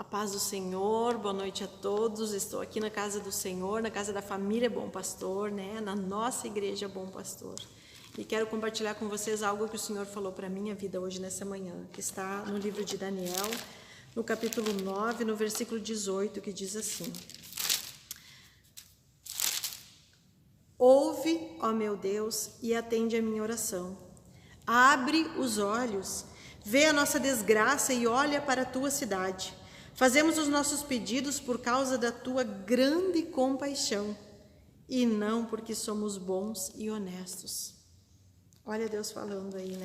A paz do Senhor, boa noite a todos. Estou aqui na casa do Senhor, na casa da família Bom Pastor, na nossa igreja Bom Pastor. E quero compartilhar com vocês algo que o Senhor falou para a minha vida hoje nessa manhã, que está no livro de Daniel, no capítulo 9, no versículo 18, que diz assim: Ouve, ó meu Deus, e atende a minha oração. Abre os olhos, vê a nossa desgraça e olha para a tua cidade. Fazemos os nossos pedidos por causa da tua grande compaixão e não porque somos bons e honestos. Olha Deus falando aí,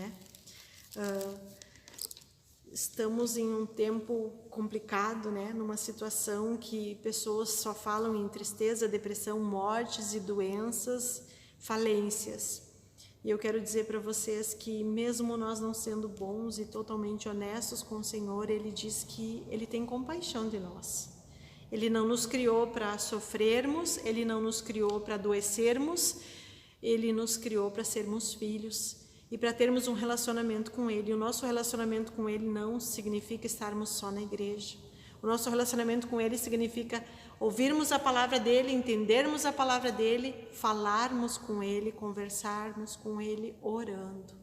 Estamos em um tempo complicado, numa situação que pessoas só falam em tristeza, depressão, mortes e doenças, falências. E eu quero dizer para vocês que mesmo nós não sendo bons e totalmente honestos com o Senhor, Ele diz que Ele tem compaixão de nós. Ele não nos criou para sofrermos, Ele não nos criou para adoecermos, Ele nos criou para sermos filhos e para termos um relacionamento com Ele. O nosso relacionamento com Ele não significa estarmos só na igreja. O nosso relacionamento com Ele significa ouvirmos a palavra dEle, entendermos a palavra dEle, falarmos com Ele, conversarmos com Ele, orando,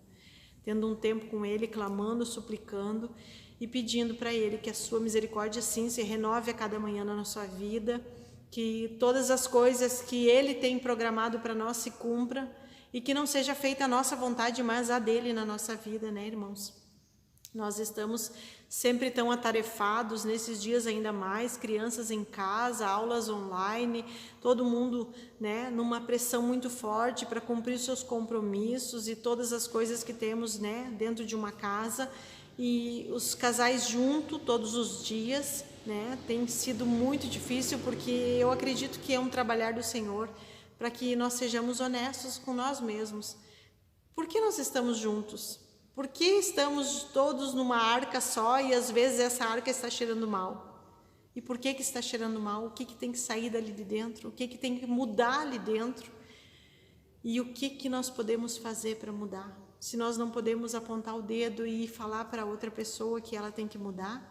tendo um tempo com Ele, clamando, suplicando e pedindo para Ele que a sua misericórdia sim se renove a cada manhã na nossa vida, que todas as coisas que Ele tem programado para nós se cumpram e que não seja feita a nossa vontade, mas a dEle na nossa vida, irmãos? Nós estamos sempre tão atarefados, nesses dias ainda mais, crianças em casa, aulas online, todo mundo numa pressão muito forte para cumprir seus compromissos e todas as coisas que temos dentro de uma casa, e os casais juntos todos os dias, tem sido muito difícil, porque eu acredito que é um trabalhar do Senhor para que nós sejamos honestos com nós mesmos. Por que nós estamos juntos? Por que estamos todos numa arca só e às vezes essa arca está cheirando mal? E por que está cheirando mal? O que tem que sair dali de dentro? O que tem que mudar ali dentro? E o que nós podemos fazer para mudar? Se nós não podemos apontar o dedo e falar para outra pessoa que ela tem que mudar?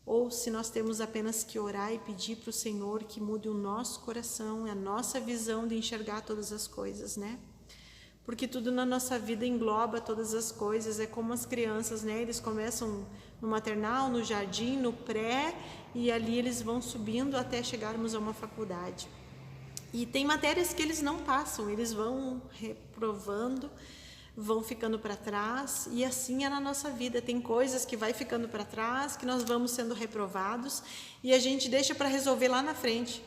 Ou se nós temos apenas que orar e pedir para o Senhor que mude o nosso coração, a nossa visão de enxergar todas as coisas, Porque tudo na nossa vida engloba todas as coisas. É como as crianças, eles começam no maternal, no jardim, no pré, e ali eles vão subindo até chegarmos a uma faculdade. E tem matérias que eles não passam, eles vão reprovando, vão ficando para trás, e assim é na nossa vida. Tem coisas que vai ficando para trás, que nós vamos sendo reprovados, e a gente deixa para resolver lá na frente.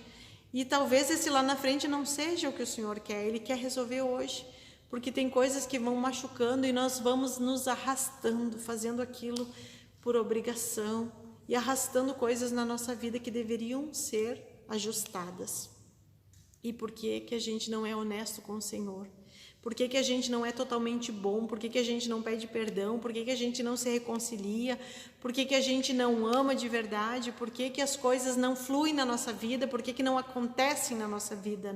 E talvez esse lá na frente não seja o que o Senhor quer, Ele quer resolver hoje. Porque tem coisas que vão machucando e nós vamos nos arrastando, fazendo aquilo por obrigação e arrastando coisas na nossa vida que deveriam ser ajustadas. E por que a gente não é honesto com o Senhor? Por que a gente não é totalmente bom? Por que a gente não pede perdão? Por que a gente não se reconcilia? Por que a gente não ama de verdade? Por que as coisas não fluem na nossa vida? Por que não acontecem na nossa vida,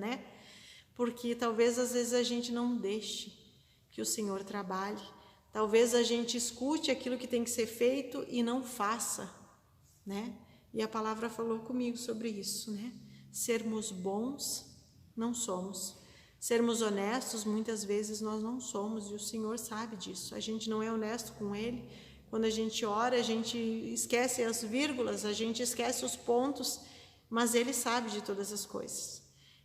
Porque talvez às vezes a gente não deixe que o Senhor trabalhe. Talvez a gente escute aquilo que tem que ser feito e não faça, E a palavra falou comigo sobre isso, Sermos bons, não somos. Sermos honestos, muitas vezes nós não somos, e o Senhor sabe disso. A gente não é honesto com Ele. Quando a gente ora, a gente esquece as vírgulas, a gente esquece os pontos, mas Ele sabe de todas as coisas.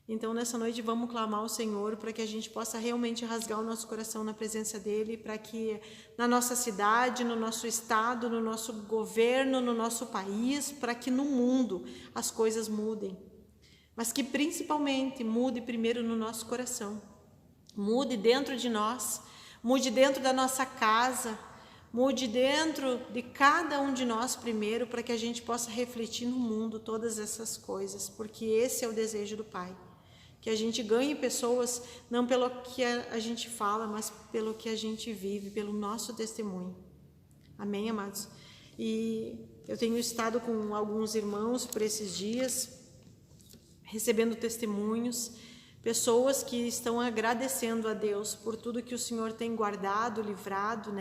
Então, nessa noite, vamos clamar ao Senhor para que a gente possa realmente rasgar o nosso coração na presença dEle, para que na nossa cidade, no nosso estado, no nosso governo, no nosso país, para que no mundo as coisas mudem. Mas que principalmente mude primeiro no nosso coração. Mude dentro de nós, mude dentro da nossa casa, mude dentro de cada um de nós primeiro, para que a gente possa refletir no mundo todas essas coisas, porque esse é o desejo do Pai. Que a gente ganhe pessoas, não pelo que a gente fala, mas pelo que a gente vive, pelo nosso testemunho. Amém, amados? E eu tenho estado com alguns irmãos por esses dias, recebendo testemunhos, pessoas que estão agradecendo a Deus por tudo que o Senhor tem guardado, livrado,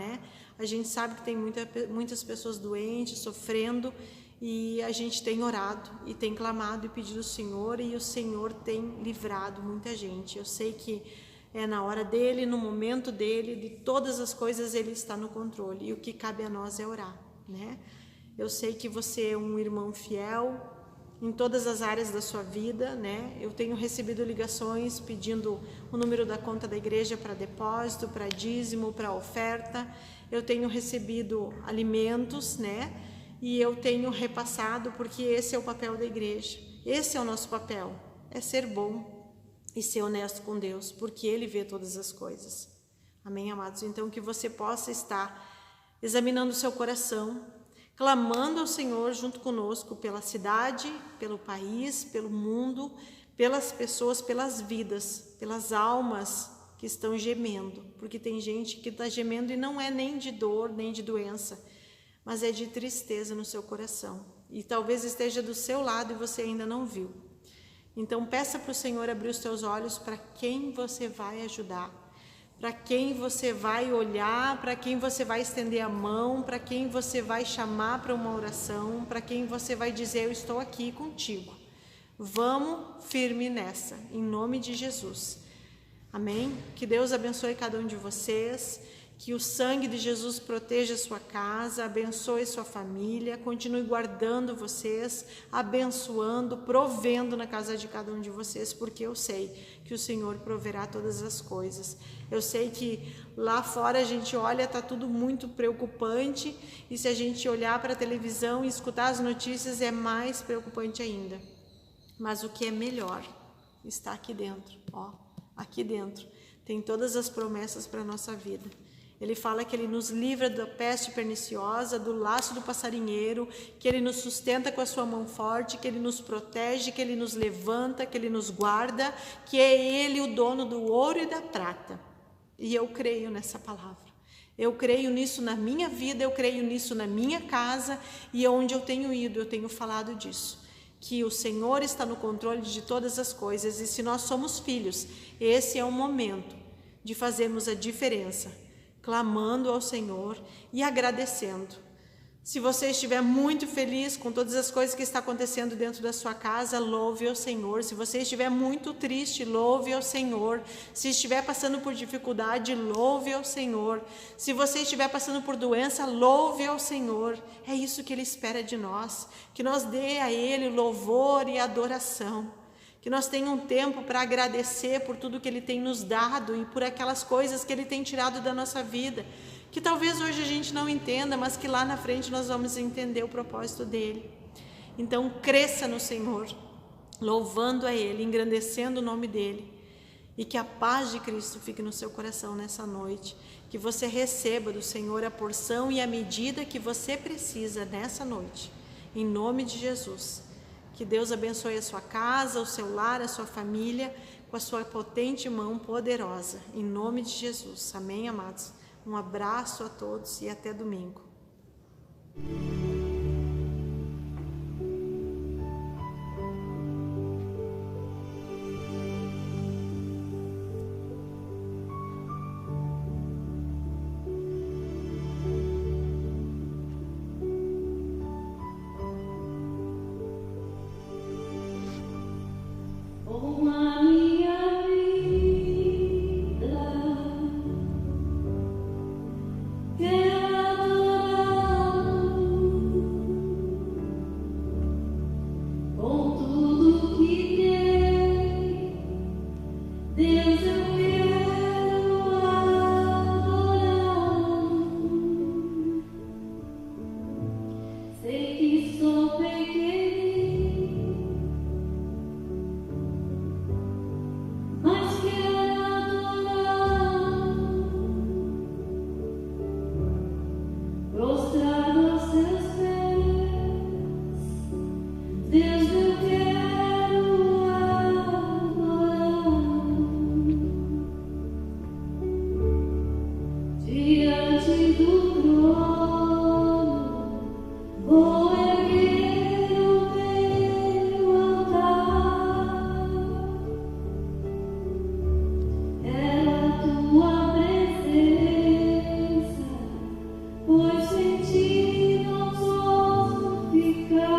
A gente sabe que tem muitas pessoas doentes, sofrendo, E a gente tem orado e tem clamado e pedido ao Senhor, e o Senhor tem livrado muita gente. Eu sei que é na hora dele, no momento dele, de todas as coisas ele está no controle, e o que cabe a nós é orar, né? Eu sei que você é um irmão fiel em todas as áreas da sua vida, né? Eu tenho recebido ligações pedindo o número da conta da igreja para depósito, para dízimo, para oferta. Eu tenho recebido alimentos, né? E eu tenho repassado, porque esse é o papel da igreja. Esse é o nosso papel, é ser bom e ser honesto com Deus, porque Ele vê todas as coisas. Amém, amados? Então, que você possa estar examinando o seu coração, clamando ao Senhor junto conosco pela cidade, pelo país, pelo mundo, pelas pessoas, pelas vidas, pelas almas que estão gemendo, porque tem gente que está gemendo e não é nem de dor, nem de doença, mas é de tristeza no seu coração, e talvez esteja do seu lado e você ainda não viu. Então peça para o Senhor abrir os teus olhos para quem você vai ajudar, para quem você vai olhar, para quem você vai estender a mão, para quem você vai chamar para uma oração, para quem você vai dizer: eu estou aqui contigo. Vamos firme nessa, em nome de Jesus. Amém? Que Deus abençoe cada um de vocês, que o sangue de Jesus proteja a sua casa, abençoe sua família, continue guardando vocês, abençoando, provendo na casa de cada um de vocês, porque eu sei que o Senhor proverá todas as coisas. Eu sei que lá fora a gente olha, está tudo muito preocupante, e se a gente olhar para a televisão e escutar as notícias é mais preocupante ainda. Mas o que é melhor está aqui dentro, ó, aqui dentro tem todas as promessas para a nossa vida. Ele fala que Ele nos livra da peste perniciosa, do laço do passarinheiro, que Ele nos sustenta com a sua mão forte, que Ele nos protege, que Ele nos levanta, que Ele nos guarda, que é Ele o dono do ouro e da prata. E eu creio nessa palavra. Eu creio nisso na minha vida, eu creio nisso na minha casa, e onde eu tenho ido, eu tenho falado disso. Que o Senhor está no controle de todas as coisas, e se nós somos filhos, esse é o momento de fazermos a diferença, clamando ao Senhor e agradecendo. Se você estiver muito feliz com todas as coisas que está acontecendo dentro da sua casa, louve ao Senhor. Se você estiver muito triste, louve ao Senhor. Se estiver passando por dificuldade, louve ao Senhor. Se você estiver passando por doença, louve ao Senhor. É isso que Ele espera de nós, que nós dê a Ele louvor e adoração. Que nós tenhamos um tempo para agradecer por tudo que Ele tem nos dado e por aquelas coisas que Ele tem tirado da nossa vida, que talvez hoje a gente não entenda, mas que lá na frente nós vamos entender o propósito dEle. Então cresça no Senhor, louvando a Ele, engrandecendo o nome dEle, e que a paz de Cristo fique no seu coração nessa noite, que você receba do Senhor a porção e a medida que você precisa nessa noite, em nome de Jesus. Que Deus abençoe a sua casa, o seu lar, a sua família, com a sua potente mão poderosa, em nome de Jesus. Amém, amados? Um abraço a todos e até domingo. Pois em ti não posso ficar.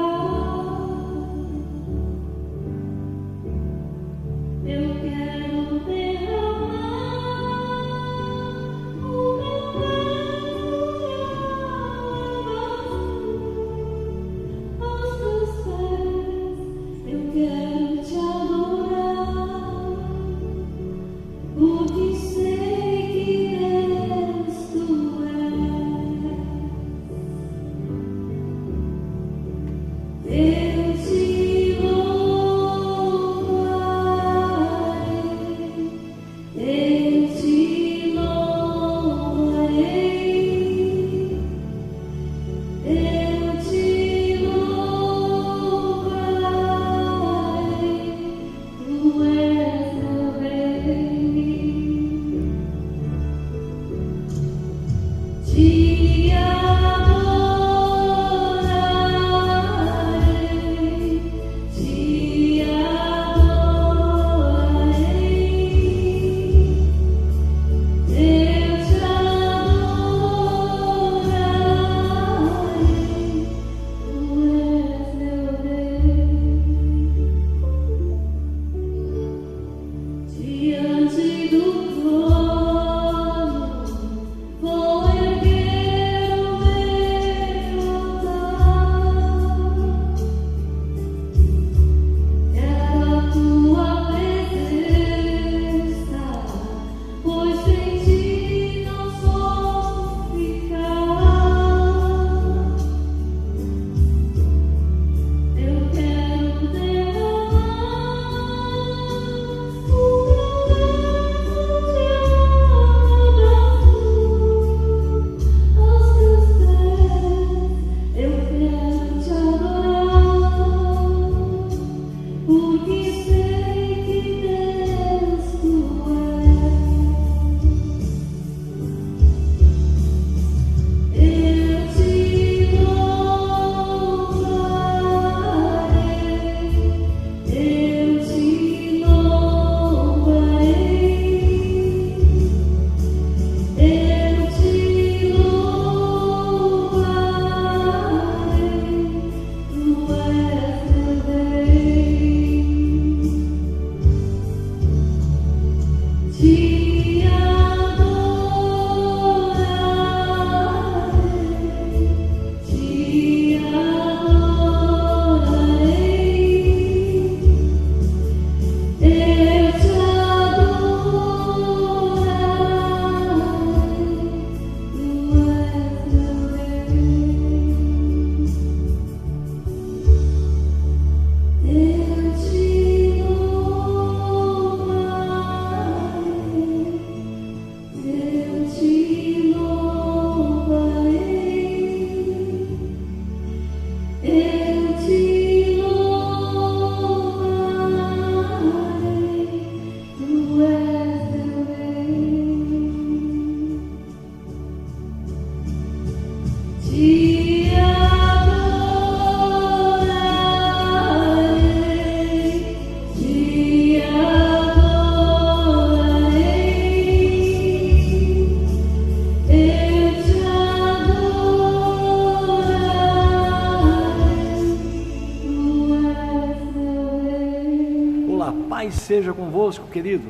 seja convosco, querido.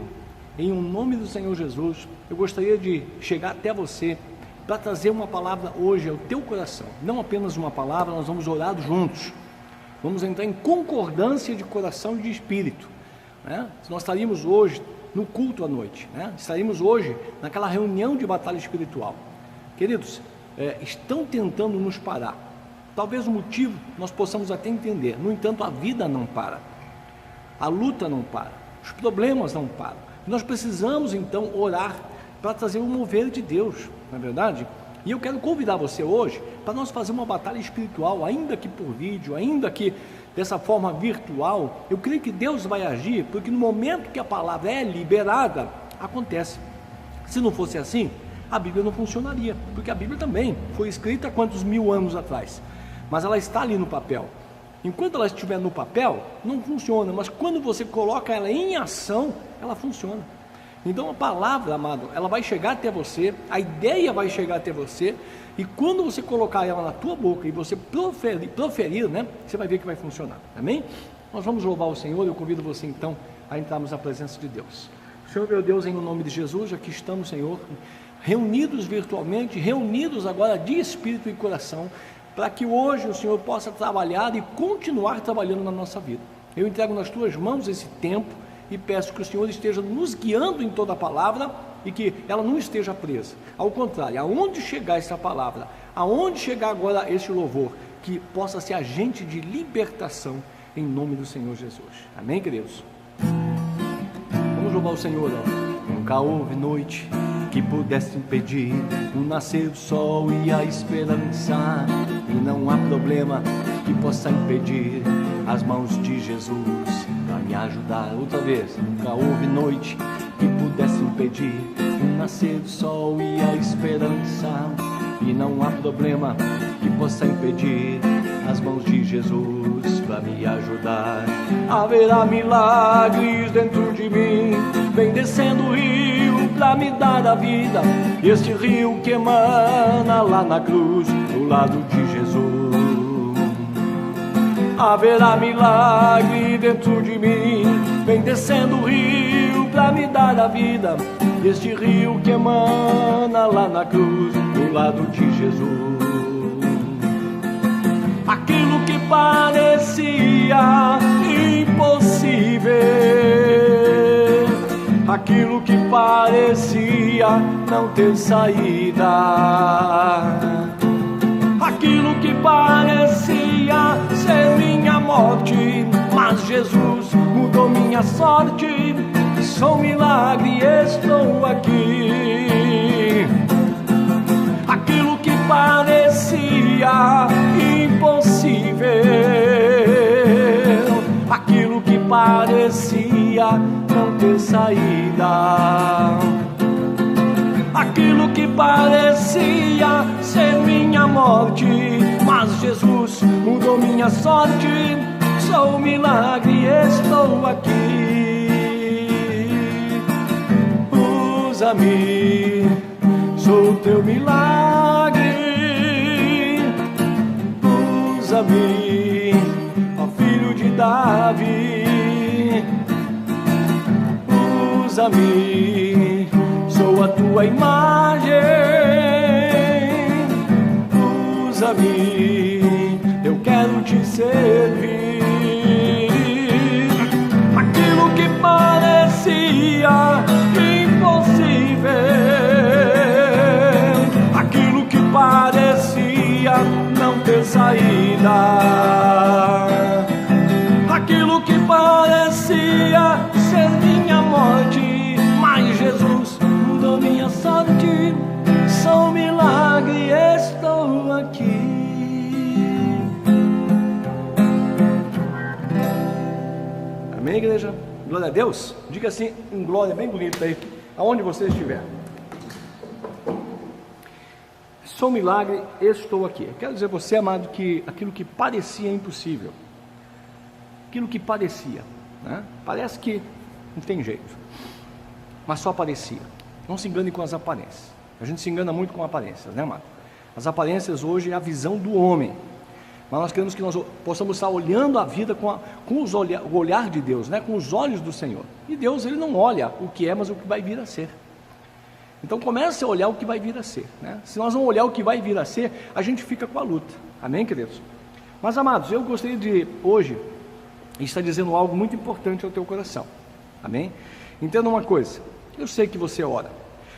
Em nome do Senhor Jesus, eu gostaria de chegar até você para trazer uma palavra hoje ao teu coração. Não apenas uma palavra, nós vamos orar juntos. Vamos entrar em concordância de coração e de espírito, né? Nós estaríamos hoje no culto à noite, né? Estaríamos hoje naquela reunião de batalha espiritual. Queridos, estão tentando nos parar. Talvez o motivo nós possamos até entender. No entanto, a vida não para. A luta não para. Os problemas não param. Nós precisamos então orar para trazer o mover de Deus, não é verdade? E eu quero convidar você hoje para nós fazer uma batalha espiritual, ainda que por vídeo, ainda que dessa forma virtual. Eu creio que Deus vai agir, porque no momento que a palavra é liberada, acontece. Se não fosse assim, a Bíblia não funcionaria, porque a Bíblia também foi escrita há quantos mil anos atrás, mas ela está ali no papel. Enquanto ela estiver no papel, não funciona, mas quando você coloca ela em ação, ela funciona. Então a palavra, amado, ela vai chegar até você, a ideia vai chegar até você, e quando você colocar ela na tua boca e você proferir, né, você vai ver que vai funcionar, amém? Nós vamos louvar o Senhor. Eu convido você então a entrarmos na presença de Deus. Senhor meu Deus, em nome de Jesus, aqui estamos, Senhor, reunidos virtualmente, reunidos agora de espírito e coração, para que hoje o Senhor possa trabalhar e continuar trabalhando na nossa vida. Eu entrego nas tuas mãos esse tempo e peço que o Senhor esteja nos guiando em toda a palavra e que ela não esteja presa. Ao contrário, aonde chegar essa palavra, aonde chegar agora esse louvor, que possa ser agente de libertação em nome do Senhor Jesus. Amém, queridos? Vamos louvar o Senhor, ó. Nunca houve noite que pudesse impedir o nascer do sol e a esperança, e não há problema que possa impedir as mãos de Jesus para me ajudar. Outra vez, nunca houve noite que pudesse impedir o nascer do sol e a esperança, e não há problema que possa impedir as mãos de Jesus para me ajudar. Haverá milagres dentro de mim, vem descendo o rio para me dar a vida, este rio que emana lá na cruz, do lado de Jesus. Haverá milagre dentro de mim, vem descendo o rio para me dar a vida, este rio que emana lá na cruz, do lado de Jesus. Aquilo que parecia impossível, aquilo que parecia não ter saída, aquilo que parecia ser minha morte, mas Jesus mudou minha sorte. Sou um milagre, estou aqui. Aquilo que parecia impossível, aquilo que parecia não ter saída, aquilo que parecia ser minha morte, mas Jesus mudou minha sorte. Sou um milagre, estou aqui. Usa-me, sou teu milagre. Usa-me, ó filho de Davi. Usa-me, sou a tua imagem. Usa-me, eu quero te servir. Aquilo que parecia impossível, aquilo que parecia não ter saída, aquilo que parecia ser minha morte, mas Jesus mudou minha sorte. Sou um milagre, estou aqui. Amém, igreja? Glória a Deus. Diga assim, um glória bem bonito aí, aonde você estiver. Sou um milagre, estou aqui. Quero dizer a você, amado, que aquilo que parecia impossível, aquilo que parecia, né? Parece que não tem jeito, mas só parecia. Não se engane com as aparências. A gente se engana muito com aparências, né, amado? As aparências hoje é a visão do homem. mas nós queremos que nós possamos estar olhando a vida com o olhar de Deus, né? Com os olhos do Senhor. E Deus, Ele não olha o que é, mas o que vai vir a ser. Então comece a olhar o que vai vir a ser, né? Se nós não olhar o que vai vir a ser, a gente fica com a luta. Amém, queridos? Mas, amados, eu gostaria de hoje estar dizendo algo muito importante ao teu coração. Amém? Entenda uma coisa, eu sei que você ora,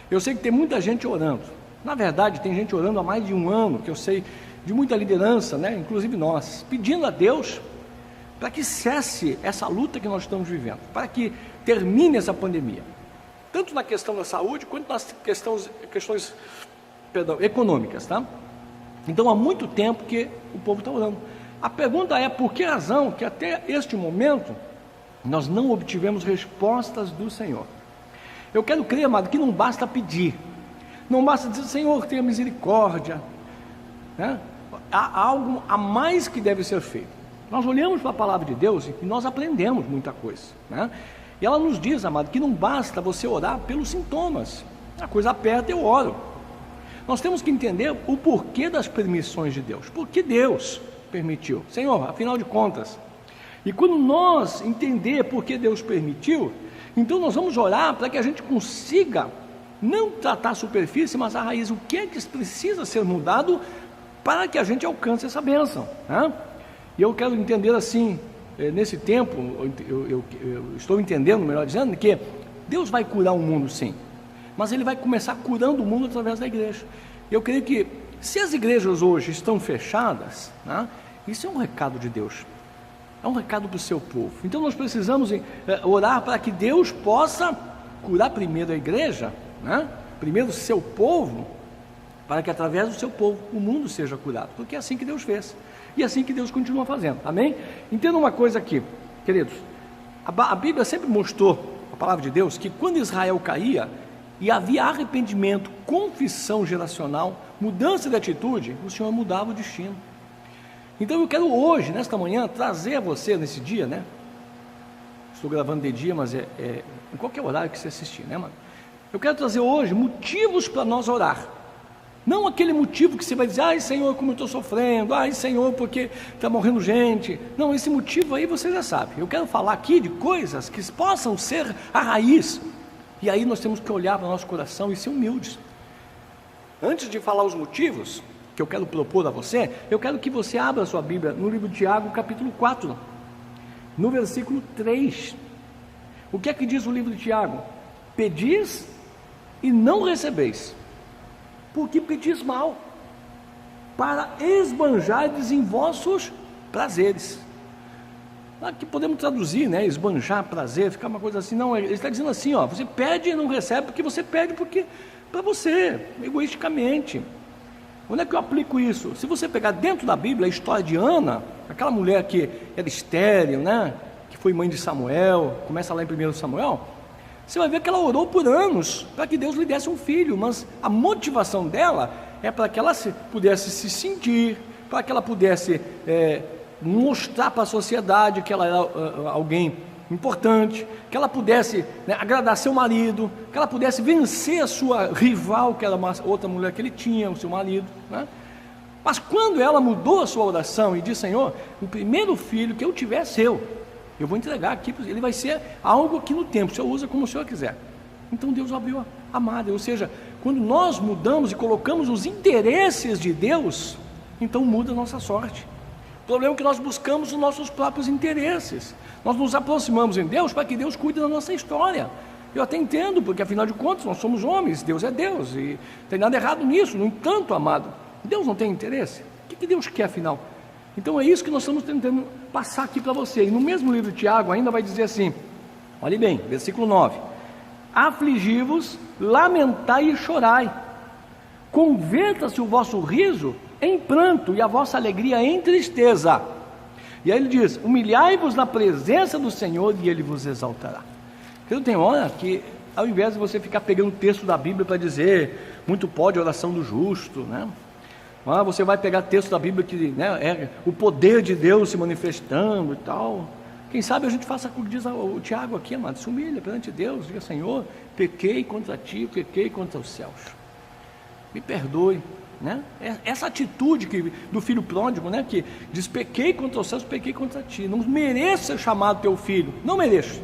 eu sei que tem muita gente orando. Na verdade, tem gente orando há mais de um ano, que eu sei de muita liderança, né? Inclusive nós, pedindo a Deus para que cesse essa luta que nós estamos vivendo, para que termine essa pandemia, tanto na questão da saúde, quanto nas questões econômicas, tá? Então, há muito tempo que o povo está orando. A pergunta é, por que razão que até este momento nós não obtivemos respostas do Senhor? Eu quero crer, amado, que não basta pedir, não basta dizer, Senhor, tenha misericórdia, né? Há algo a mais que deve ser feito. Nós olhamos para a palavra de Deus e nós aprendemos muita coisa, né? E ela nos diz, amado, que não basta você orar pelos sintomas. A coisa aperta, eu oro. Nós temos que entender o porquê das permissões de Deus. Por que Deus permitiu? Senhor, afinal de contas. E quando nós entender por que Deus permitiu, então nós vamos orar para que a gente consiga não tratar a superfície, mas a raiz. O que é que precisa ser mudado para que a gente alcance essa bênção, né? E eu quero entender assim, nesse tempo, eu estou entendendo, melhor dizendo, que Deus vai curar o mundo, sim, mas Ele vai começar curando o mundo através da igreja. Eu creio que se as igrejas hoje estão fechadas, né, isso é um recado de Deus, é um recado para o seu povo. Então nós precisamos orar para que Deus possa curar primeiro a igreja, né, primeiro o seu povo, para que através do seu povo o mundo seja curado, porque é assim que Deus fez, e é assim que Deus continua fazendo, amém? Entenda uma coisa aqui, queridos, a Bíblia sempre mostrou, a palavra de Deus, que quando Israel caía, e havia arrependimento, confissão geracional, mudança de atitude, o Senhor mudava o destino. Então eu quero hoje, nesta manhã, trazer a você, nesse dia, né? Estou gravando de dia, mas em qualquer horário que você assistir, né, mano? Eu quero trazer hoje motivos para nós orar. Não aquele motivo que você vai dizer, ai Senhor, como eu estou sofrendo, ai Senhor, porque está morrendo gente. Não, esse motivo aí você já sabe. Eu quero falar aqui de coisas que possam ser a raiz. E aí nós temos que olhar para o nosso coração e ser humildes. Antes de falar os motivos que eu quero propor a você, eu quero que você abra a sua Bíblia no livro de Tiago, capítulo 4, no versículo 3. O que é que diz o livro de Tiago? Pedis e não recebeis, porque pedis mal, para esbanjardes em vossos prazeres. Aqui podemos traduzir, né, esbanjar prazer, ficar uma coisa assim. Não, ele está dizendo assim, ó, você pede e não recebe, porque você pede para você, egoisticamente. Onde é que eu aplico isso? Se você pegar dentro da Bíblia a história de Ana, aquela mulher que era estéril, né, que foi mãe de Samuel, começa lá em 1 Samuel, você vai ver que ela orou por anos para que Deus lhe desse um filho, mas a motivação dela é para que ela pudesse se sentir, para que ela pudesse mostrar para a sociedade que ela era alguém importante, que ela pudesse, né, agradar seu marido, que ela pudesse vencer a sua rival, que era uma outra mulher que ele tinha, o seu marido, né? Mas quando ela mudou a sua oração e disse, Senhor, o primeiro filho que eu tiver é seu, eu vou entregar aqui, ele vai ser algo aqui no tempo, o Senhor usa como o Senhor quiser. Então Deus abriu a madre, ou seja, quando nós mudamos e colocamos os interesses de Deus, então muda a nossa sorte. O problema é que nós buscamos os nossos próprios interesses, nós nos aproximamos em Deus para que Deus cuide da nossa história. Eu até entendo, porque afinal de contas nós somos homens, Deus é Deus, e não tem nada errado nisso. No entanto, amado, Deus não tem interesse? O que Deus quer afinal? Então é isso que nós estamos tentando passar aqui para você. E no mesmo livro de Tiago ainda vai dizer assim, olhe bem, versículo 9: afligi-vos, lamentai e chorai, converta-se o vosso riso em pranto e a vossa alegria em tristeza. E aí ele diz, humilhai-vos na presença do Senhor e Ele vos exaltará. Eu tenho hora que, ao invés de você ficar pegando o texto da Bíblia para dizer, muito pode a oração do justo, né? Você vai pegar texto da Bíblia que, né, é o poder de Deus se manifestando e tal. Quem sabe a gente faça como diz o Tiago aqui, amado, se humilha perante Deus, diga, Senhor, pequei contra ti, pequei contra os céus, me perdoe, né? Essa atitude do filho pródigo, né? Que diz: pequei contra os céus, pequei contra ti, não mereço ser chamado teu filho, não mereço.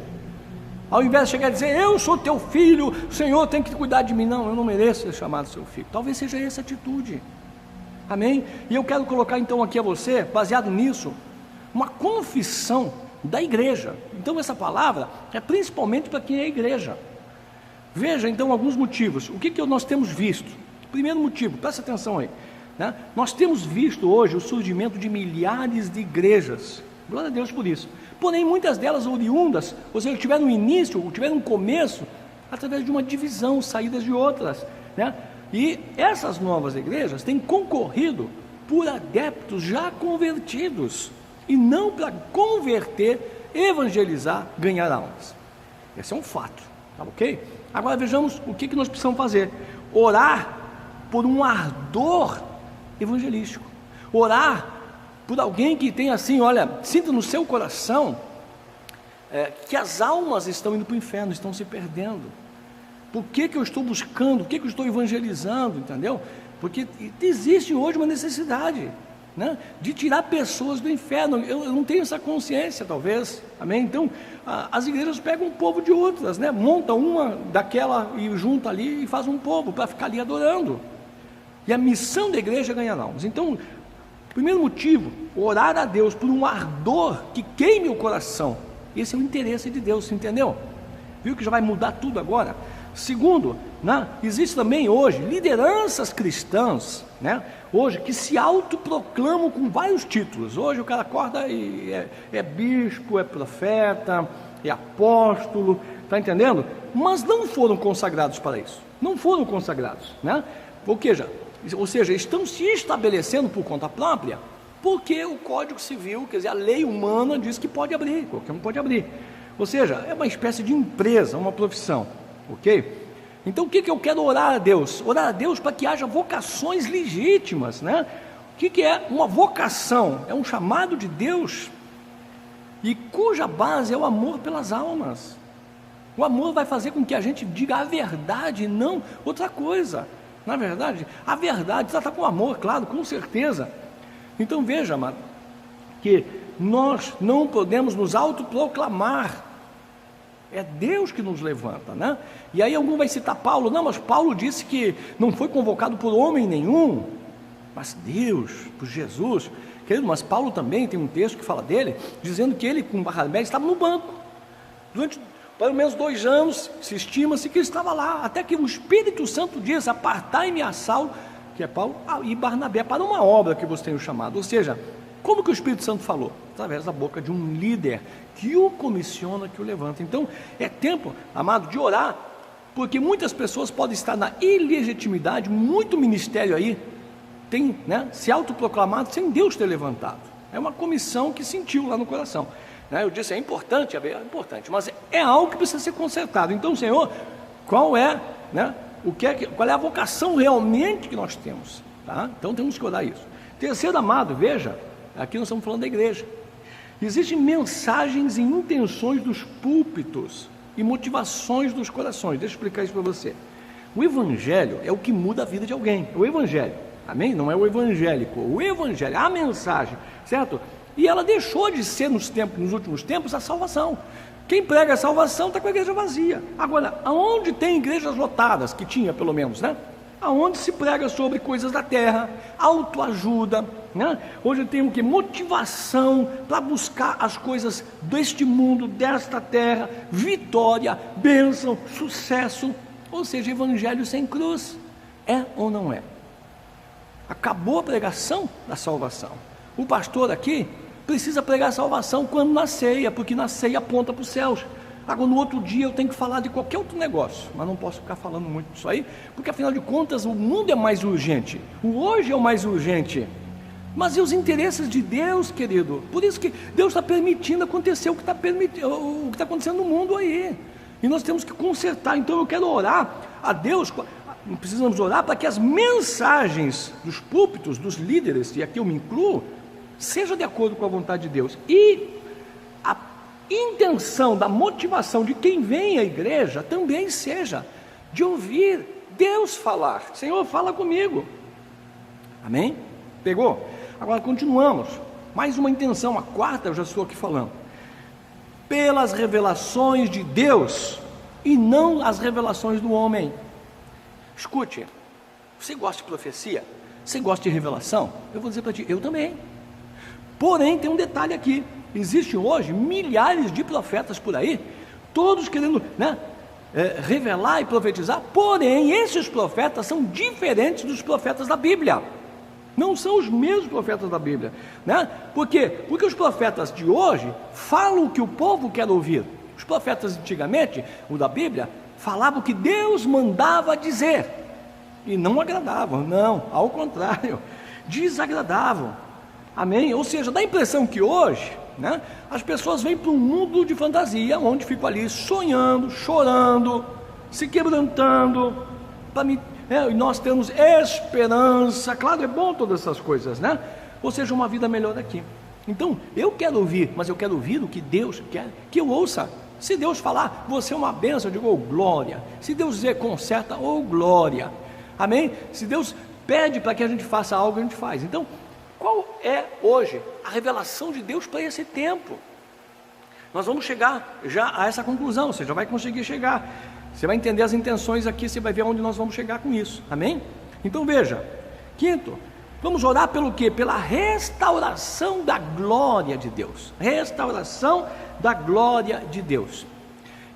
Ao invés de chegar a dizer: eu sou teu filho, o Senhor tem que cuidar de mim, não, eu não mereço ser chamado seu filho. Talvez seja essa atitude, amém? E eu quero colocar então aqui a você, baseado nisso, uma confissão da igreja. Então essa palavra é principalmente para quem é igreja. Veja então alguns motivos. O que nós temos visto? Primeiro motivo, presta atenção aí, né? Nós temos visto hoje o surgimento de milhares de igrejas, glória a Deus por isso, porém muitas delas oriundas, ou seja, tiveram um início, tiveram um começo, através de uma divisão, saídas de outras, né? E essas novas igrejas têm concorrido por adeptos já convertidos, e não para converter, evangelizar, ganhar almas. Esse é um fato, tá ok? Agora vejamos o que nós precisamos fazer: orar por um ardor evangelístico, orar por alguém que tem assim, olha, sinta no seu coração que as almas estão indo para o inferno, estão se perdendo. Por que eu estou buscando, o que eu estou evangelizando, entendeu? Porque existe hoje uma necessidade, né, de tirar pessoas do inferno. Eu não tenho essa consciência, talvez, amém? Então, as igrejas pegam um povo de outras, né, montam uma daquela e junta ali e faz um povo para ficar ali adorando. E a missão da igreja é ganhar almas. Então, primeiro motivo, orar a Deus por um ardor que queime o coração. Esse é o interesse de Deus, entendeu? Viu que já vai mudar tudo agora? Segundo, né, existe também hoje lideranças cristãs, né, hoje que se autoproclamam com vários títulos. Hoje o cara acorda e é bispo, é profeta, é apóstolo, está entendendo? Mas não foram consagrados para isso, não foram consagrados, né? Ou seja, estão se estabelecendo por conta própria, porque o Código Civil, quer dizer, a lei humana diz que pode abrir, qualquer um pode abrir. Ou seja, é uma espécie de empresa, uma profissão, ok? Então o que eu quero orar a Deus? Orar a Deus para que haja vocações legítimas, né? O que é uma vocação? É um chamado de Deus, e cuja base é o amor pelas almas. O amor vai fazer com que a gente diga a verdade e não outra coisa. Na verdade, a verdade está com amor, claro, com certeza. Então veja, amado, que nós não podemos nos autoproclamar. É Deus que nos levanta, né? E aí algum vai citar Paulo: não, mas Paulo disse que não foi convocado por homem nenhum, mas Deus, por Jesus. Querido, mas Paulo também tem um texto que fala dele, dizendo que ele com Barnabé estava no banco, durante pelo menos 2 anos, se estima-se que ele estava lá, até que o Espírito Santo diz: apartai-me a Saulo, que é Paulo, e Barnabé, para uma obra que vos tenho chamado. Ou seja, como que o Espírito Santo falou? Através da boca de um líder, que o comissiona, que o levanta. Então, é tempo, amado, de orar, porque muitas pessoas podem estar na ilegitimidade, muito ministério aí, tem, né, se autoproclamado sem Deus ter levantado. É uma comissão que sentiu lá no coração. Eu disse, é importante, mas é algo que precisa ser consertado. Então, Senhor, qual é, né, qual é a vocação realmente que nós temos? Tá? Então temos que orar isso. Terceiro, amado, veja, aqui nós estamos falando da igreja. Existem mensagens e intenções dos púlpitos e motivações dos corações. Deixa eu explicar isso para você. O evangelho é o que muda a vida de alguém. O evangelho, amém? Não é o evangélico. O evangelho, a mensagem, certo? E ela deixou de ser nos últimos tempos a salvação. Quem prega a salvação está com a igreja vazia. Agora, aonde tem igrejas lotadas, que tinha pelo menos, né? Aonde se prega sobre coisas da terra, autoajuda, né? Hoje tem o que? Motivação para buscar as coisas deste mundo, desta terra, vitória, bênção, sucesso. Ou seja, evangelho sem cruz. É ou não é? Acabou a pregação da salvação. O pastor aqui precisa pregar a salvação quando na ceia, porque na ceia aponta para os céus. Agora no outro dia eu tenho que falar de qualquer outro negócio, mas não posso ficar falando muito disso aí, porque afinal de contas o mundo é mais urgente, o hoje é o mais urgente. Mas e os interesses de Deus, querido? Por isso que Deus está permitindo acontecer o que está acontecendo no mundo aí, e nós temos que consertar. Então eu quero orar a Deus, precisamos orar para que as mensagens dos púlpitos, dos líderes, e aqui eu me incluo, seja de acordo com a vontade de Deus, e a intenção da motivação de quem vem à igreja também seja de ouvir Deus falar. Senhor, fala comigo, Amém? Pegou? Agora continuamos. Mais uma intenção, a quarta eu já estou aqui falando. Pelas revelações de Deus e não as revelações do homem. Escute, você gosta de profecia? Você gosta de revelação? Eu vou dizer para ti, eu também. Porém, tem um detalhe aqui. Existem hoje milhares de profetas por aí, todos querendo, revelar e profetizar. Porém, esses profetas são diferentes dos profetas da Bíblia. Não são os mesmos profetas da Bíblia, Por quê? Porque os profetas de hoje falam o que o povo quer ouvir. Os profetas antigamente, o da Bíblia, falavam o que Deus mandava dizer, e não agradavam, não, ao contrário, desagradavam. Amém? Ou seja, dá a impressão que hoje, as pessoas vêm para um mundo de fantasia, onde ficam ali sonhando, chorando, se quebrantando, e nós temos esperança. Claro, é bom todas essas coisas, Ou seja, uma vida melhor aqui. Então, eu quero ouvir, mas eu quero ouvir o que Deus quer que eu ouça. Se Deus falar, você é uma bênção, eu digo, oh glória. Se Deus dizer conserta, oh glória. Amém? Se Deus pede para que a gente faça algo, a gente faz. Então, qual é hoje a revelação de Deus para esse tempo? Nós vamos chegar já a essa conclusão, você já vai conseguir chegar. Você vai entender as intenções aqui, você vai ver onde nós vamos chegar com isso. Amém? Então veja, quinto, vamos orar pelo quê? Pela restauração da glória de Deus. Restauração da glória de Deus.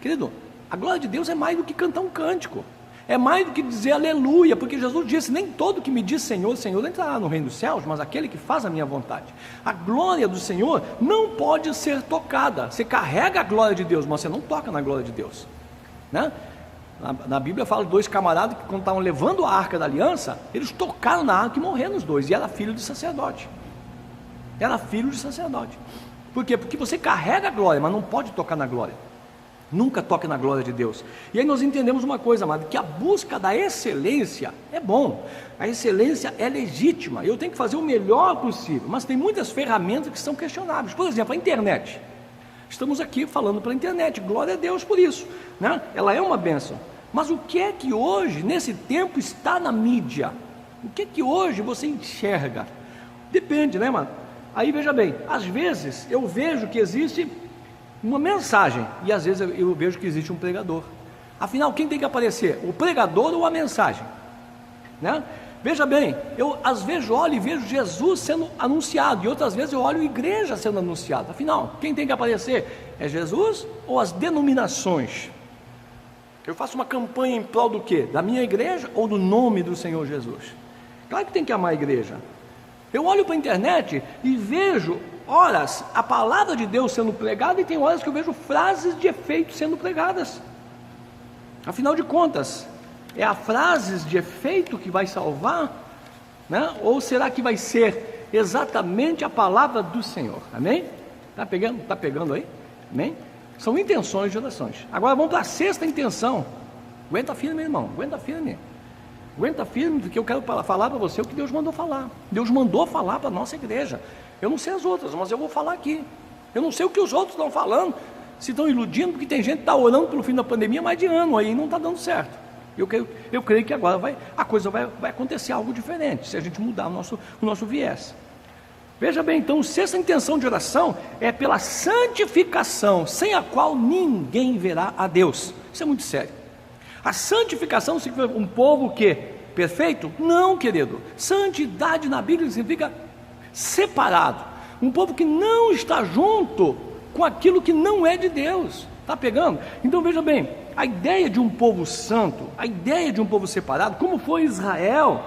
Querido, a glória de Deus é mais do que cantar um cântico. É mais do que dizer aleluia, porque Jesus disse, nem todo que me diz Senhor, Senhor entrará no reino dos céus, mas aquele que faz a minha vontade. A glória do Senhor não pode ser tocada. Você carrega a glória de Deus, mas você não toca na glória de Deus, Na Bíblia fala de dois camaradas que, quando estavam levando a arca da aliança, eles tocaram na arca e morreram os dois, e era filho de sacerdote. Era filho de sacerdote. Por quê? Porque você carrega a glória, mas não pode tocar na glória. Nunca toque na glória de Deus. E aí nós entendemos uma coisa, amado, que a busca da excelência é bom. A excelência é legítima, eu tenho que fazer o melhor possível, mas tem muitas ferramentas que são questionáveis. Por exemplo, a internet. Estamos aqui falando para a internet, glória a Deus por isso, Ela é uma bênção. Mas o que é que hoje, nesse tempo, está na mídia? O que é que hoje você enxerga? Depende, mano? Aí veja bem, às vezes eu vejo que existe uma mensagem, e às vezes eu vejo que existe um pregador. Afinal, quem tem que aparecer? O pregador ou a mensagem? Veja bem, eu às vezes olho e vejo Jesus sendo anunciado, e outras vezes eu olho a igreja sendo anunciada. Afinal, quem tem que aparecer? É Jesus ou as denominações? Eu faço uma campanha em prol do quê? Da minha igreja ou do nome do Senhor Jesus? Claro que tem que amar a igreja. Eu olho para a internet e vejo horas a palavra de Deus sendo pregada, e tem horas que eu vejo frases de efeito sendo pregadas. Afinal de contas, é a frases de efeito que vai salvar, ou será que vai ser exatamente a palavra do Senhor? Amém? Está pegando aí? Amém? São intenções de orações. Agora vamos para a sexta intenção. Aguenta firme, meu irmão, aguenta firme, porque eu quero falar para você o que Deus mandou falar. Deus mandou falar para a nossa igreja. Eu não sei as outras, mas eu vou falar aqui. Eu não sei o que os outros estão falando, se estão iludindo, porque tem gente que está orando pelo fim da pandemia há mais de ano aí, e não está dando certo. Eu creio que agora a coisa vai acontecer algo diferente, se a gente mudar o nosso viés. Veja bem, então, sexta intenção de oração é pela santificação, sem a qual ninguém verá a Deus. Isso é muito sério. A santificação significa um povo que perfeito? Não, querido. Santidade na Bíblia significa separado. Um povo que não está junto com aquilo que não é de Deus. Está pegando? Então veja bem, a ideia de um povo santo, a ideia de um povo separado, como foi Israel,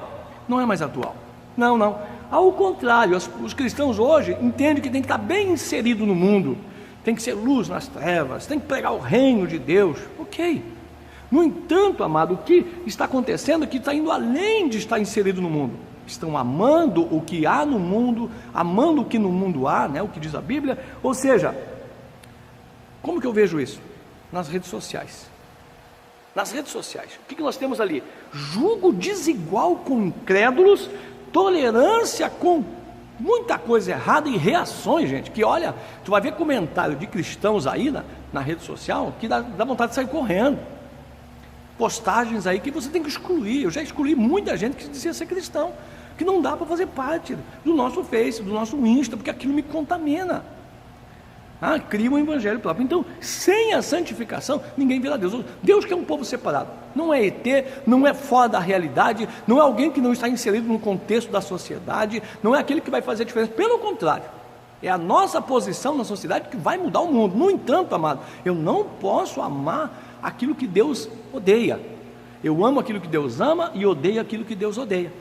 não é mais atual. Não. Ao contrário, os cristãos hoje entendem que tem que estar bem inserido no mundo, tem que ser luz nas trevas, tem que pregar o reino de Deus. Ok. No entanto, amado, o que está acontecendo é que está indo além de estar inserido no mundo. Estão amando o que há no mundo, amando o que no mundo há, o que diz a Bíblia. Ou seja, como que eu vejo isso? Nas redes sociais. Nas redes sociais, o que nós temos ali? Julgo desigual com incrédulos, tolerância com muita coisa errada e reações, gente, que olha, tu vai ver comentário de cristãos aí na rede social, que dá vontade de sair correndo. Postagens aí que você tem que excluir. Eu já excluí muita gente que dizia ser cristão, que não dá para fazer parte do nosso Face, do nosso Insta, porque aquilo me contamina. Cria um evangelho próprio. Então, sem a santificação, ninguém vira Deus. Deus quer um povo separado. Não é ET, não é fora da realidade, não é alguém que não está inserido no contexto da sociedade, não é aquele que vai fazer a diferença. Pelo contrário, é a nossa posição na sociedade que vai mudar o mundo. No entanto, amado, eu não posso amar aquilo que Deus odeia. Eu amo aquilo que Deus ama e odeio aquilo que Deus odeia.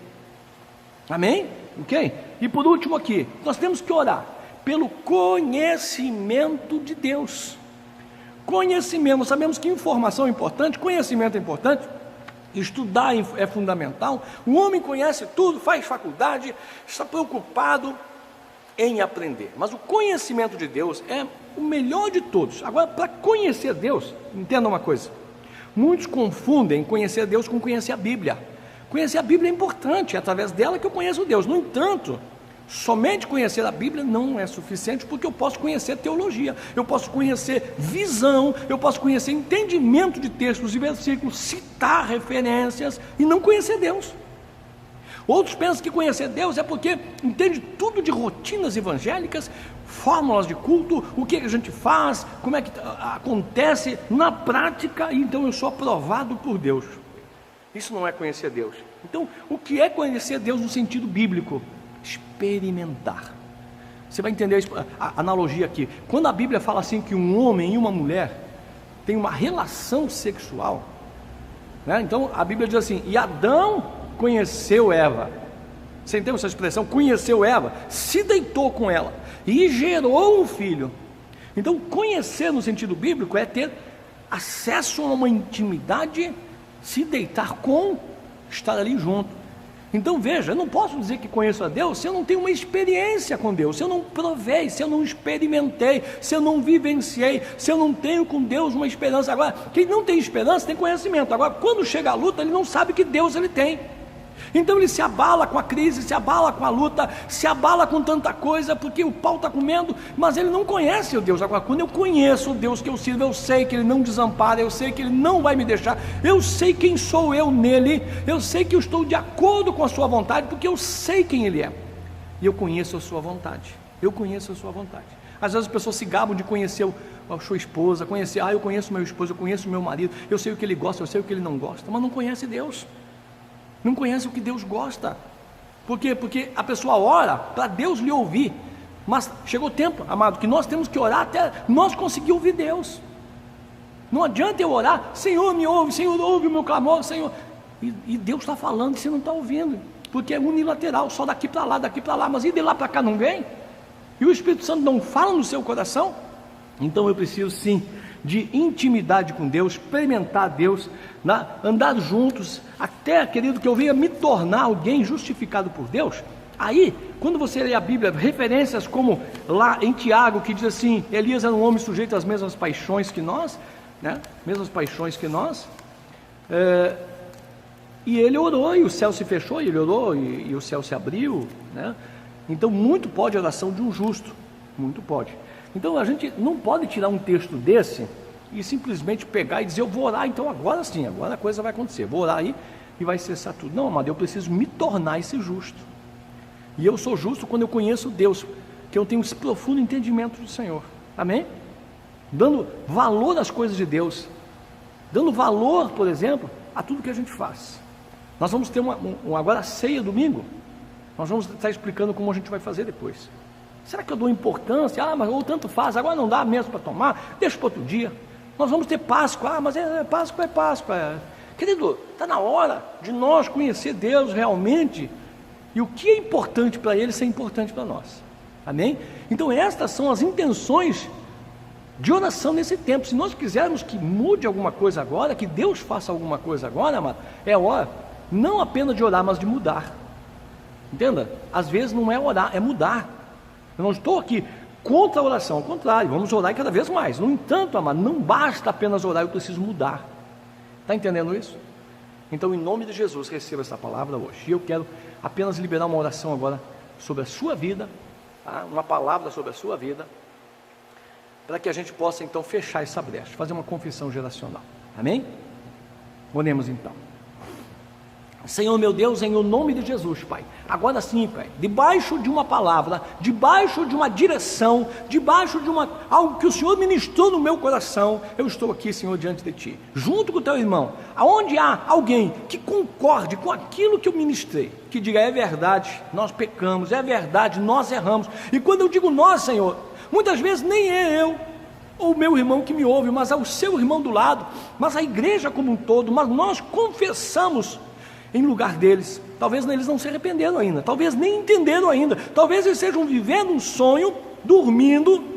Amém? Ok? E por último aqui, nós temos que orar pelo conhecimento de Deus. Conhecimento, nós sabemos que informação é importante, conhecimento é importante, estudar é fundamental. O homem conhece tudo, faz faculdade, está preocupado em aprender, mas o conhecimento de Deus é o melhor de todos. Agora, para conhecer Deus, entenda uma coisa, muitos confundem conhecer Deus com conhecer a Bíblia. Conhecer a Bíblia é importante, é através dela que eu conheço Deus. No entanto, somente conhecer a Bíblia não é suficiente, porque eu posso conhecer teologia, eu posso conhecer visão, eu posso conhecer entendimento de textos e versículos, citar referências e não conhecer Deus. Outros pensam que conhecer Deus é porque entende tudo de rotinas evangélicas, fórmulas de culto, o que a gente faz, como é que acontece na prática, e então eu sou aprovado por Deus. Isso não é conhecer Deus. Então, o que é conhecer Deus no sentido bíblico? Experimentar. Você vai entender a analogia aqui. Quando a Bíblia fala assim que um homem e uma mulher têm uma relação sexual, né? Então a Bíblia diz assim: e Adão conheceu Eva. Você entende essa expressão? Conheceu Eva, se deitou com ela e gerou um filho. Então conhecer no sentido bíblico é ter acesso a uma intimidade, se deitar com, estar ali junto. Então veja, eu não posso dizer que conheço a Deus se eu não tenho uma experiência com Deus, se eu não provei, se eu não experimentei, se eu não vivenciei, se eu não tenho com Deus uma esperança. Agora, quem não tem esperança tem conhecimento. Agora, quando chega a luta, ele não sabe que Deus ele tem. Então ele se abala com a crise, se abala com a luta, se abala com tanta coisa, porque o pau está comendo, mas ele não conhece o Deus. Agora, quando eu conheço o Deus que eu sirvo, eu sei que Ele não desampara, eu sei que Ele não vai me deixar, eu sei quem sou eu nele, eu sei que eu estou de acordo com a sua vontade, porque eu sei quem Ele é, e eu conheço a sua vontade, eu conheço a sua vontade. Às vezes as pessoas se gabam de conhecer a sua esposa, eu conheço meu esposo, eu conheço meu marido, eu sei o que ele gosta, eu sei o que ele não gosta, mas não conhece Deus. Não conhece o que Deus gosta. Por quê? Porque a pessoa ora para Deus lhe ouvir, mas chegou o tempo, amado, que nós temos que orar até nós conseguir ouvir Deus. Não adianta eu orar: Senhor me ouve, Senhor ouve o meu clamor, Senhor, e Deus está falando e você não está ouvindo, porque é unilateral, só daqui para lá, mas e de lá para cá não vem? E o Espírito Santo não fala no seu coração? Então eu preciso sim de intimidade com Deus, experimentar Deus, andar juntos, até, querido, que eu venha me tornar alguém justificado por Deus. Aí, quando você lê a Bíblia, referências como lá em Tiago, que diz assim: Elias era um homem sujeito às mesmas paixões que nós, né? Mesmas paixões que nós, e ele orou, e o céu se fechou, e ele orou, e o céu se abriu, né? Então, muito pode a oração de um justo, muito pode. Então a gente não pode tirar um texto desse e simplesmente pegar e dizer: eu vou orar, então agora sim, agora a coisa vai acontecer, vou orar aí e vai cessar tudo. Não, amado, eu preciso me tornar esse justo. E eu sou justo quando eu conheço Deus, que eu tenho esse profundo entendimento do Senhor. Amém? Dando valor às coisas de Deus, dando valor, por exemplo, a tudo que a gente faz. Nós vamos ter agora a ceia domingo. Nós vamos estar explicando como a gente vai fazer depois. Será que eu dou importância? Mas ou tanto faz, agora não dá mesmo para tomar, deixa para outro dia. Nós vamos ter Páscoa, mas Páscoa é Páscoa. Querido, está na hora de nós conhecer Deus realmente, e o que é importante para Ele ser importante para nós. Amém? Então estas são as intenções de oração nesse tempo. Se nós quisermos que mude alguma coisa agora, que Deus faça alguma coisa agora, amado, é hora não apenas de orar, mas de mudar. Entenda? Às vezes não é orar, é mudar. Eu não estou aqui contra a oração, ao contrário, vamos orar cada vez mais. No entanto, amado, não basta apenas orar, eu preciso mudar. Está entendendo isso? Então, em nome de Jesus, receba essa palavra hoje. E eu quero apenas liberar uma oração agora sobre a sua vida, tá? Uma palavra sobre a sua vida, para que a gente possa então fechar essa brecha, fazer uma confissão geracional. Amém? Oremos então. Senhor meu Deus, em o nome de Jesus, Pai, agora sim, Pai, debaixo de uma palavra, debaixo de uma direção, debaixo de algo que o Senhor ministrou no meu coração, eu estou aqui, Senhor, diante de Ti, junto com o Teu irmão, aonde há alguém que concorde com aquilo que eu ministrei, que diga, é verdade, nós pecamos, é verdade, nós erramos, e quando eu digo nós, Senhor, muitas vezes nem é eu, ou o meu irmão que me ouve, mas é o seu irmão do lado, mas a igreja como um todo, mas nós confessamos em lugar deles, talvez eles não se arrependeram ainda, talvez nem entenderam ainda, talvez eles estejam vivendo um sonho, dormindo,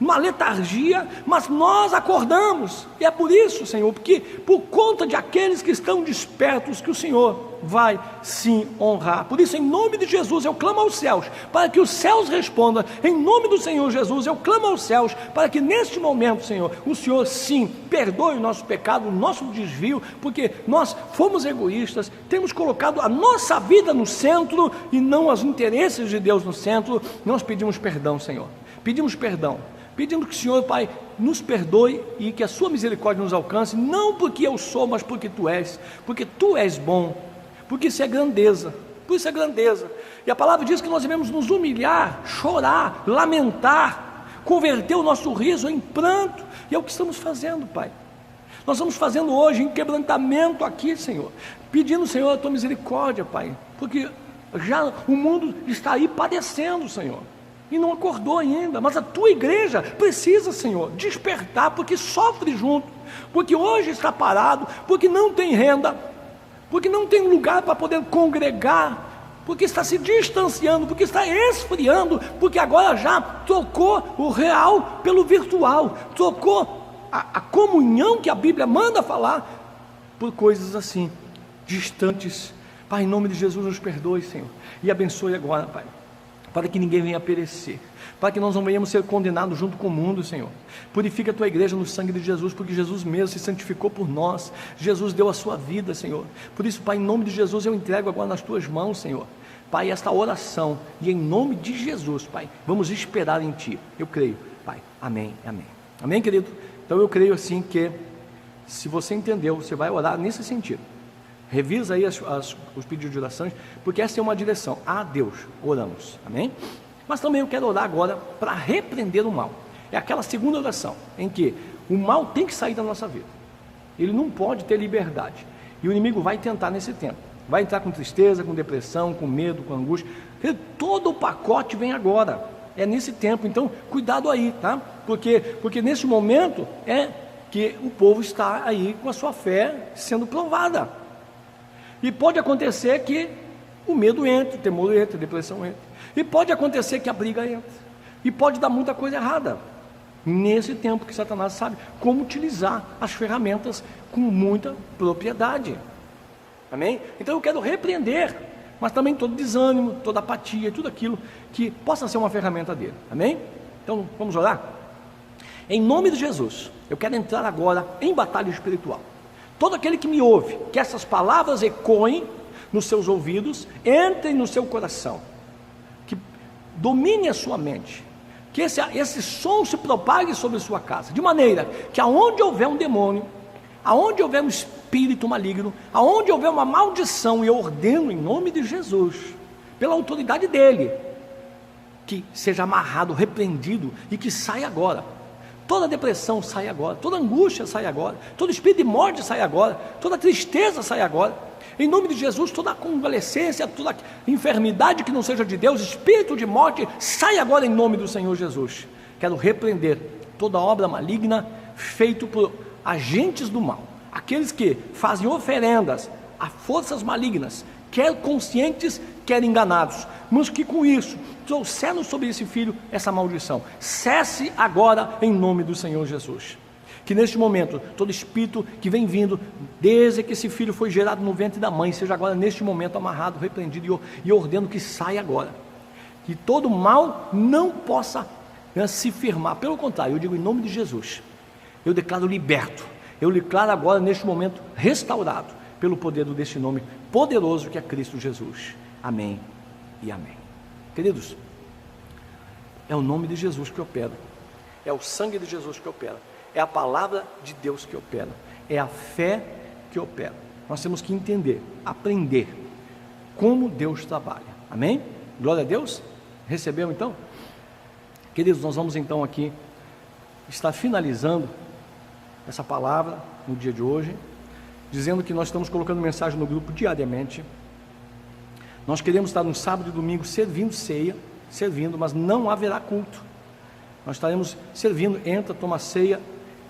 uma letargia, mas nós acordamos, e é por isso, Senhor, porque por conta de aqueles que estão despertos, que o Senhor vai sim honrar. Por isso, em nome de Jesus, eu clamo aos céus, para que os céus respondam, em nome do Senhor Jesus, eu clamo aos céus, para que neste momento, Senhor, o Senhor sim, perdoe o nosso pecado, o nosso desvio, porque nós fomos egoístas, temos colocado a nossa vida no centro, e não os interesses de Deus no centro. Nós pedimos perdão, Senhor, pedimos perdão, pedindo que o Senhor, Pai, nos perdoe e que a sua misericórdia nos alcance, não porque eu sou, mas porque Tu és bom, porque isso é grandeza, por isso é grandeza, e a palavra diz que nós devemos nos humilhar, chorar, lamentar, converter o nosso riso em pranto, e é o que estamos fazendo, Pai, nós estamos fazendo hoje em quebrantamento aqui, Senhor, pedindo, Senhor, a Tua misericórdia, Pai, porque já o mundo está aí padecendo, Senhor, e não acordou ainda, mas a Tua igreja precisa, Senhor, despertar, porque sofre junto, porque hoje está parado, porque não tem renda, porque não tem lugar para poder congregar, porque está se distanciando, porque está esfriando, porque agora já trocou o real pelo virtual, trocou a comunhão que a Bíblia manda falar, por coisas assim, distantes. Pai, em nome de Jesus, nos perdoe, Senhor, e abençoe agora, Pai, para que ninguém venha a perecer, para que nós não venhamos ser condenados junto com o mundo, Senhor. Purifica a Tua igreja no sangue de Jesus, porque Jesus mesmo se santificou por nós, Jesus deu a sua vida, Senhor. Por isso, Pai, em nome de Jesus, eu entrego agora nas Tuas mãos, Senhor, Pai, esta oração, e em nome de Jesus, Pai, vamos esperar em Ti, eu creio, Pai, amém, amém, amém, querido. Então eu creio assim que, se você entendeu, você vai orar nesse sentido. Revisa aí os pedidos de orações, porque essa é uma direção. A Deus oramos, amém? Mas também eu quero orar agora para repreender o mal. É aquela segunda oração, em que o mal tem que sair da nossa vida, ele não pode ter liberdade, e o inimigo vai tentar nesse tempo, vai entrar com tristeza, com depressão, com medo, com angústia, todo o pacote vem agora, é nesse tempo. Então cuidado aí, tá? Porque nesse momento é que o povo está aí com a sua fé sendo provada, e pode acontecer que o medo entre, o temor entre, a depressão entre, e pode acontecer que a briga entre, e pode dar muita coisa errada, nesse tempo que Satanás sabe como utilizar as ferramentas com muita propriedade, amém? Então eu quero repreender, mas também todo desânimo, toda apatia, tudo aquilo que possa ser uma ferramenta dele, amém? Então vamos orar? Em nome de Jesus, eu quero entrar agora em batalha espiritual. Todo aquele que me ouve, que essas palavras ecoem nos seus ouvidos, entrem no seu coração, que domine a sua mente, que esse som se propague sobre sua casa, de maneira que aonde houver um demônio, aonde houver um espírito maligno, aonde houver uma maldição, e eu ordeno em nome de Jesus, pela autoridade dele, que seja amarrado, repreendido, e que saia agora. Toda depressão sai agora, toda angústia sai agora, todo espírito de morte sai agora, toda tristeza sai agora, em nome de Jesus. Toda convalescência, toda enfermidade que não seja de Deus, espírito de morte, sai agora em nome do Senhor Jesus. Quero repreender toda obra maligna feita por agentes do mal, aqueles que fazem oferendas a forças malignas, quer conscientes, quer enganados, mas que com isso trouxeram sobre esse filho essa maldição. Cesse agora em nome do Senhor Jesus. Que neste momento todo espírito que vem vindo desde que esse filho foi gerado no ventre da mãe, seja agora neste momento amarrado, repreendido, e eu ordeno que saia agora, que todo mal não possa se firmar. Pelo contrário, eu digo em nome de Jesus, eu declaro liberto, eu declaro agora neste momento restaurado pelo poder deste nome poderoso que é Cristo Jesus. Amém e amém. Queridos, é o nome de Jesus que opera, é o sangue de Jesus que opera, é a palavra de Deus que opera, é a fé que opera. nós temos que entender, aprender como Deus trabalha. Amém? Glória a Deus. Recebeu então? Queridos, nós vamos então aqui estar finalizando essa palavra no dia de hoje, dizendo que nós estamos colocando mensagem no grupo diariamente. Nós queremos estar no sábado e domingo servindo ceia, mas não haverá culto. Nós estaremos servindo, entra, toma ceia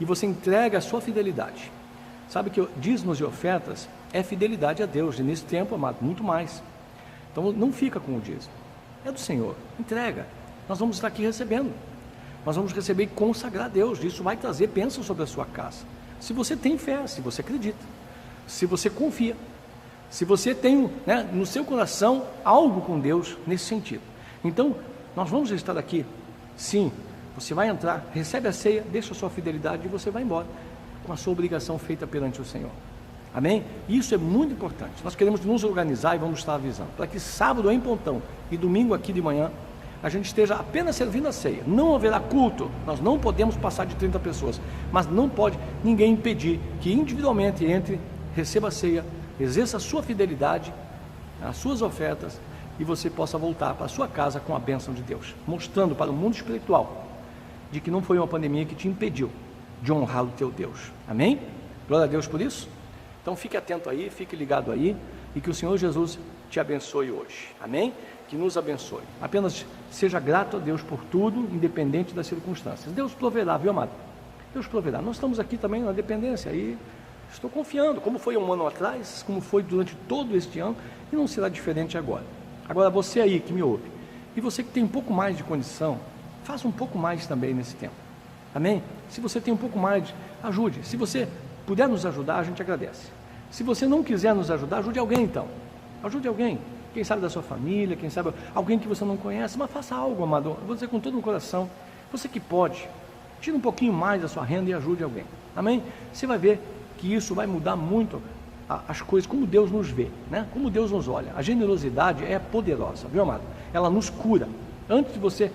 e você entrega a sua fidelidade. Sabe que dízimos e ofertas é fidelidade a Deus, e nesse tempo, amado, muito mais. Então não fica com o dízimo, é do Senhor, entrega. Nós vamos estar aqui recebendo, nós vamos receber e consagrar a Deus. Isso vai trazer bênção sobre a sua casa, se você tem fé, se você acredita, se você confia, se você tem, né, no seu coração algo com Deus nesse sentido. Então nós vamos estar aqui, sim. Você vai entrar, recebe a ceia, deixa a sua fidelidade e você vai embora com a sua obrigação feita perante o Senhor. Amém? Isso é muito importante. Nós queremos nos organizar e vamos estar avisando, para que sábado em Pontão e domingo aqui de manhã a gente esteja apenas servindo a ceia. Não haverá culto, nós não podemos passar de 30 pessoas, mas não pode ninguém impedir que individualmente entre, receba a ceia, exerça a sua fidelidade, as suas ofertas, e você possa voltar para a sua casa com a bênção de Deus, mostrando para o mundo espiritual de que não foi uma pandemia que te impediu de honrar o teu Deus. Amém? Glória a Deus por isso. Então fique atento aí, fique ligado aí, e que o Senhor Jesus te abençoe hoje. Amém? Que nos abençoe. Apenas seja grato a Deus por tudo, independente das circunstâncias. Deus proverá, viu, amado? Deus proverá. Nós estamos aqui também na dependência e estou confiando, como foi um ano atrás, como foi durante todo este ano, e não será diferente agora. Agora você aí que me ouve, e você que tem um pouco mais de condição, faça um pouco mais também nesse tempo. Amém? Se você tem um pouco mais, ajude. Se você puder nos ajudar, a gente agradece. Se você não quiser nos ajudar, ajude alguém então. Ajude alguém. Quem sabe da sua família, quem sabe alguém que você não conhece, mas faça algo, amado. Eu vou dizer com todo o coração. Você que pode, tire um pouquinho mais da sua renda e ajude alguém. Amém? Você vai ver que isso vai mudar muito as coisas, como Deus nos vê, né? Como Deus nos olha. A generosidade é poderosa, viu, amado? Ela nos cura. Antes de você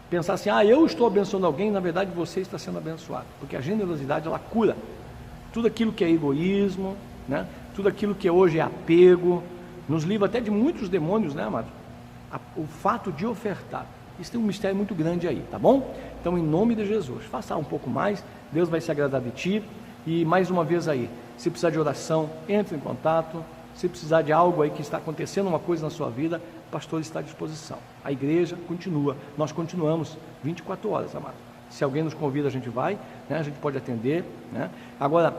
pensar assim, eu estou abençoando alguém, na verdade você está sendo abençoado, porque a generosidade ela cura tudo aquilo que é egoísmo, né? Tudo aquilo que hoje é apego, nos livra até de muitos demônios, né, amado? O fato de ofertar, isso tem um mistério muito grande aí, tá bom? Então, em nome de Jesus, faça um pouco mais, Deus vai se agradar de ti. E mais uma vez aí, se precisar de oração, entre em contato. Se precisar de algo aí que está acontecendo, uma coisa na sua vida, o pastor está à disposição. A igreja continua, nós continuamos 24 horas, amado. Se alguém nos convida, a gente vai, né? A gente pode atender, né? Agora,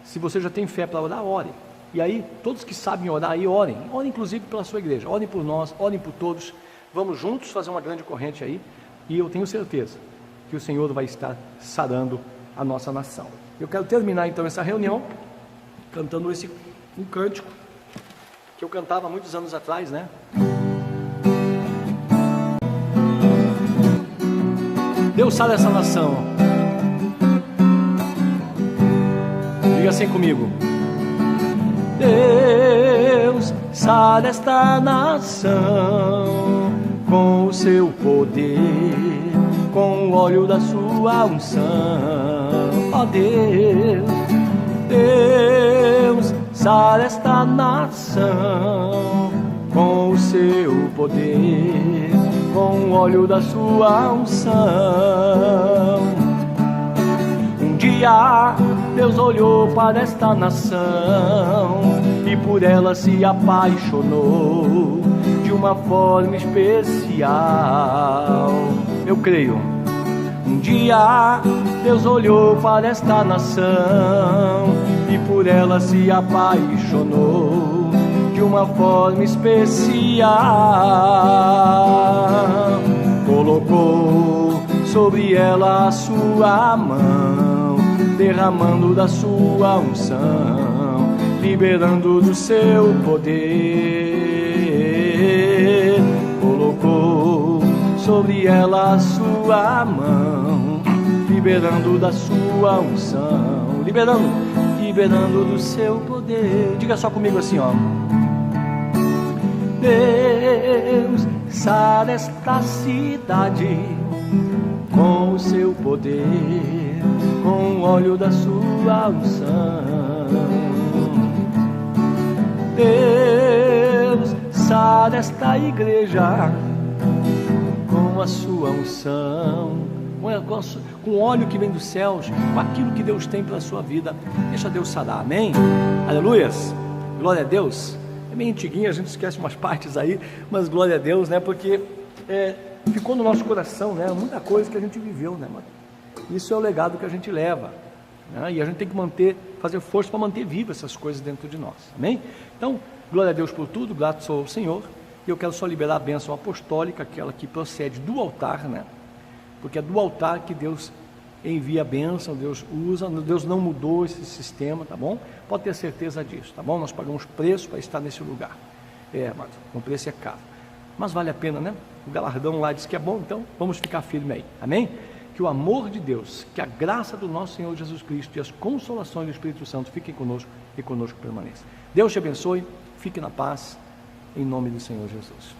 se você já tem fé para orar, ore. E aí, todos que sabem orar aí, orem inclusive pela sua igreja, orem por nós, orem por todos. Vamos juntos fazer uma grande corrente aí, e eu tenho certeza que o Senhor vai estar sarando a nossa nação. Eu quero terminar então essa reunião cantando um cântico que eu cantava muitos anos atrás, né? Deus sara essa nação. Diga assim comigo. Deus sara esta nação com o seu poder, com o óleo da sua unção. Ó Deus, Deus sara esta nação com o seu poder, com o óleo da sua unção. Um dia Deus olhou para esta nação e por ela se apaixonou de uma forma especial. Eu creio. Um dia Deus olhou para esta nação e por ela se apaixonou de uma forma especial. Colocou sobre ela a sua mão, derramando da sua unção, liberando do seu poder. Colocou sobre ela a sua mão, liberando da sua unção, liberando do seu poder. Diga só comigo assim, ó. Deus sara esta cidade com o seu poder, com o óleo da sua unção. Deus, sara esta igreja com a sua unção, com o óleo que vem dos céus, com aquilo que Deus tem para a sua vida. Deixa Deus sarar, amém? Aleluias, glória a Deus. É meio antiguinho, a gente esquece umas partes aí, mas glória a Deus, né? Porque ficou no nosso coração, né? Muita coisa que a gente viveu, né, mano? Isso é o legado que a gente leva, né? E a gente tem que fazer força para manter vivas essas coisas dentro de nós, amém? Então, glória a Deus por tudo, grato sou ao Senhor. E eu quero só liberar a bênção apostólica, aquela que procede do altar, né? Porque é do altar que Deus envia a bênção, Deus usa, Deus não mudou esse sistema, tá bom? Pode ter certeza disso, tá bom? Nós pagamos preço para estar nesse lugar. Mas o preço é caro, mas vale a pena, né? O galardão lá diz que é bom, então vamos ficar firme aí, amém? Que o amor de Deus, que a graça do nosso Senhor Jesus Cristo e as consolações do Espírito Santo fiquem conosco e conosco permaneça. Deus te abençoe, fique na paz, em nome do Senhor Jesus.